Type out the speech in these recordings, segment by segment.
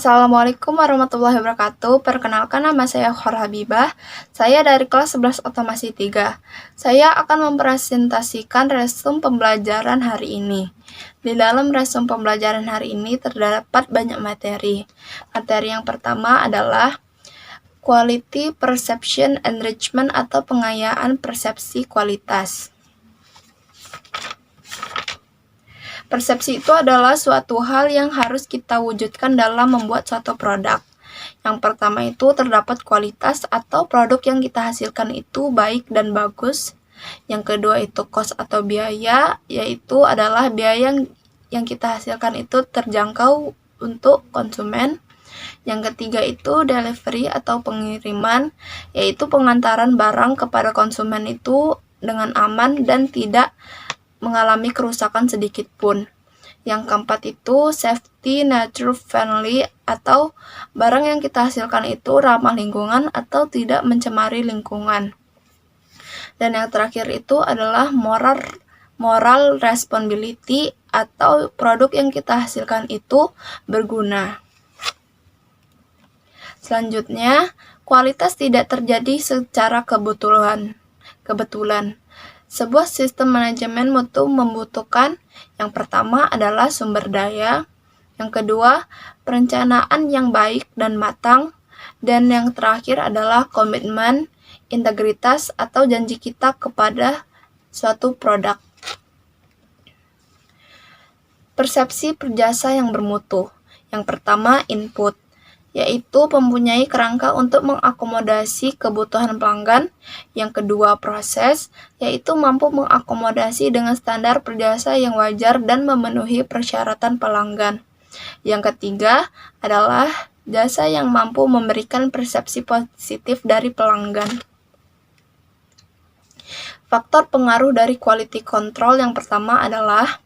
Assalamualaikum warahmatullahi wabarakatuh. Perkenalkan, nama saya Khor Habibah. Saya dari kelas 11 Otomasi 3. Saya akan mempresentasikan resume pembelajaran hari ini. Di dalam resume pembelajaran hari ini terdapat banyak materi. Materi yang pertama adalah Quality Perception Enrichment atau pengayaan persepsi kualitas. Persepsi itu adalah suatu hal yang harus kita wujudkan dalam membuat suatu produk. Yang pertama itu terdapat kualitas atau produk yang kita hasilkan itu baik dan bagus. Yang kedua itu cost atau biaya, yaitu adalah biaya yang kita hasilkan itu terjangkau untuk konsumen. Yang ketiga itu delivery atau pengiriman, yaitu pengantaran barang kepada konsumen itu dengan aman dan tidak mengalami kerusakan sedikit pun. Yang keempat itu safety, nature friendly, atau barang yang kita hasilkan itu ramah lingkungan atau tidak mencemari lingkungan. Dan yang terakhir itu adalah moral responsibility, atau produk yang kita hasilkan itu berguna. Selanjutnya, kualitas tidak terjadi secara kebetulan. Sebuah sistem manajemen mutu membutuhkan yang pertama adalah sumber daya, yang kedua perencanaan yang baik dan matang, dan yang terakhir adalah komitmen, integritas atau janji kita kepada suatu produk. Persepsi berjasa yang bermutu. Yang pertama input, yaitu mempunyai kerangka untuk mengakomodasi kebutuhan pelanggan. Yang kedua, proses, yaitu mampu mengakomodasi dengan standar berjasa yang wajar dan memenuhi persyaratan pelanggan. Yang ketiga adalah jasa yang mampu memberikan persepsi positif dari pelanggan. Faktor pengaruh dari quality control yang pertama adalah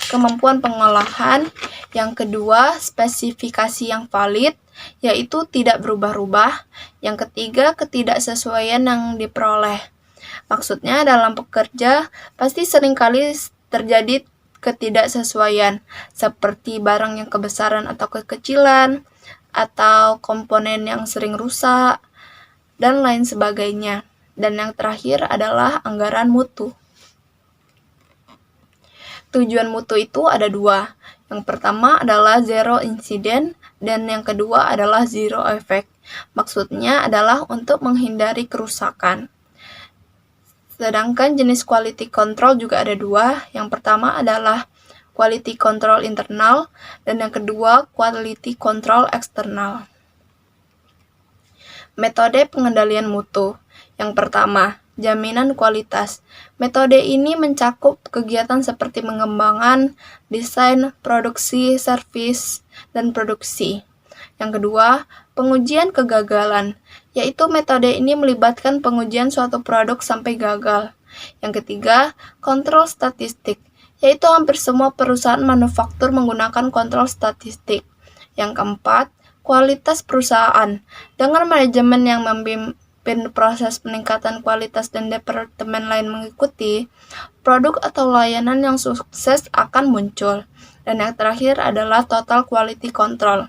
kemampuan pengolahan, yang kedua spesifikasi yang valid, yaitu tidak berubah-ubah. Yang ketiga, ketidaksesuaian yang diperoleh. Maksudnya dalam bekerja pasti seringkali terjadi ketidaksesuaian, seperti barang yang kebesaran atau kekecilan, atau komponen yang sering rusak, dan lain sebagainya. Dan yang terakhir adalah anggaran mutu. Tujuan mutu itu ada dua. Yang pertama adalah zero incident, dan yang kedua adalah zero effect. Maksudnya adalah untuk menghindari kerusakan. Sedangkan jenis quality control juga ada dua. Yang pertama adalah quality control internal, dan yang kedua quality control eksternal. Metode pengendalian mutu. Yang pertama, jaminan kualitas. Metode ini mencakup kegiatan seperti pengembangan, desain, produksi, servis, dan produksi. Yang kedua, pengujian kegagalan, yaitu metode ini melibatkan pengujian suatu produk sampai gagal. Yang ketiga, kontrol statistik, yaitu hampir semua perusahaan manufaktur menggunakan kontrol statistik. Yang keempat, kualitas perusahaan, dengan manajemen yang memimpin proses peningkatan kualitas dan departemen lain mengikuti, produk atau layanan yang sukses akan muncul. Dan yang terakhir adalah total quality control,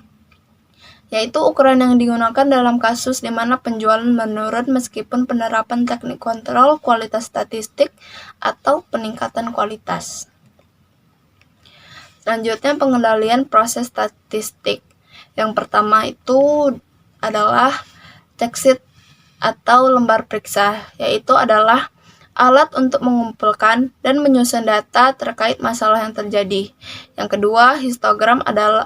yaitu ukuran yang digunakan dalam kasus di mana penjualan menurun meskipun penerapan teknik kontrol kualitas statistik atau peningkatan kualitas. Selanjutnya pengendalian proses statistik. Yang pertama itu adalah checksheet atau lembar periksa, yaitu adalah alat untuk mengumpulkan dan menyusun data terkait masalah yang terjadi. Yang kedua, histogram adalah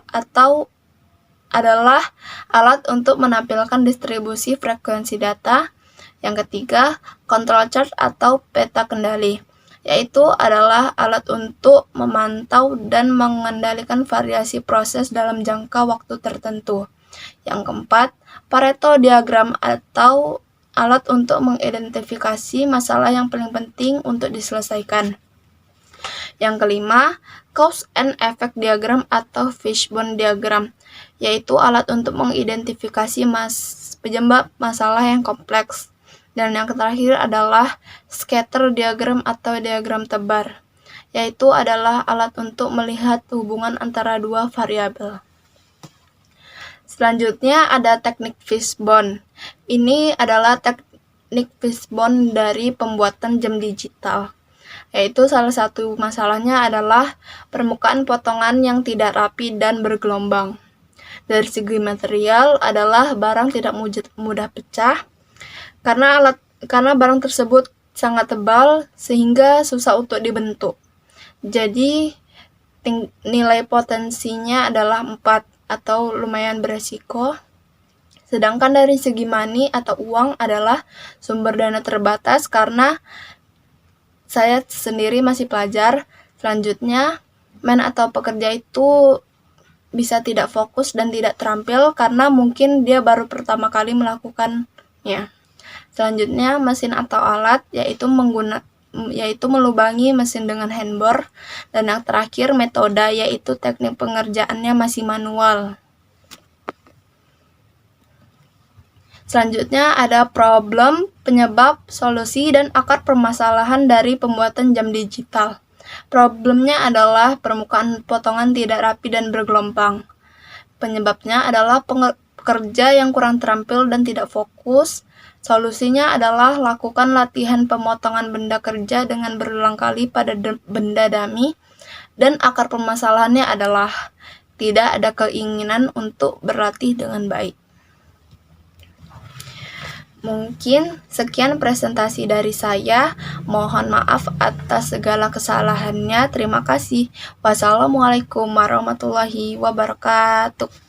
alat untuk menampilkan distribusi frekuensi data. Yang ketiga, control chart atau peta kendali, yaitu adalah alat untuk memantau dan mengendalikan variasi proses dalam jangka waktu tertentu. Yang keempat, Pareto diagram atau alat untuk mengidentifikasi masalah yang paling penting untuk diselesaikan. Yang kelima, cause and effect diagram atau fishbone diagram, yaitu alat untuk mengidentifikasi penyebab masalah yang kompleks. Dan yang terakhir adalah scatter diagram atau diagram tebar, yaitu adalah alat untuk melihat hubungan antara dua variabel. Selanjutnya ada teknik fishbone. Ini adalah teknik fishbone dari pembuatan jam digital, yaitu salah satu masalahnya adalah permukaan potongan yang tidak rapi dan bergelombang. Dari segi material adalah barang tidak mudah pecah karena barang tersebut sangat tebal sehingga susah untuk dibentuk. Jadi nilai potensinya adalah 4 atau lumayan beresiko. Sedangkan dari segi money atau uang adalah sumber dana terbatas karena saya sendiri masih pelajar. Selanjutnya, man atau pekerja itu bisa tidak fokus dan tidak terampil karena mungkin dia baru pertama kali melakukannya. Selanjutnya, mesin atau alat yaitu melubangi mesin dengan handbor, dan yang terakhir metode yaitu teknik pengerjaannya masih manual. Selanjutnya ada problem, penyebab, solusi, dan akar permasalahan dari pembuatan jam digital. Problemnya adalah permukaan potongan tidak rapi dan bergelombang. Penyebabnya adalah pekerja yang kurang terampil dan tidak fokus. Solusinya adalah lakukan latihan pemotongan benda kerja dengan berulang kali pada benda dummy. Dan akar permasalahannya adalah tidak ada keinginan untuk berlatih dengan baik. Mungkin sekian presentasi dari saya. Mohon maaf atas segala kesalahannya. Terima kasih. Wassalamualaikum warahmatullahi wabarakatuh.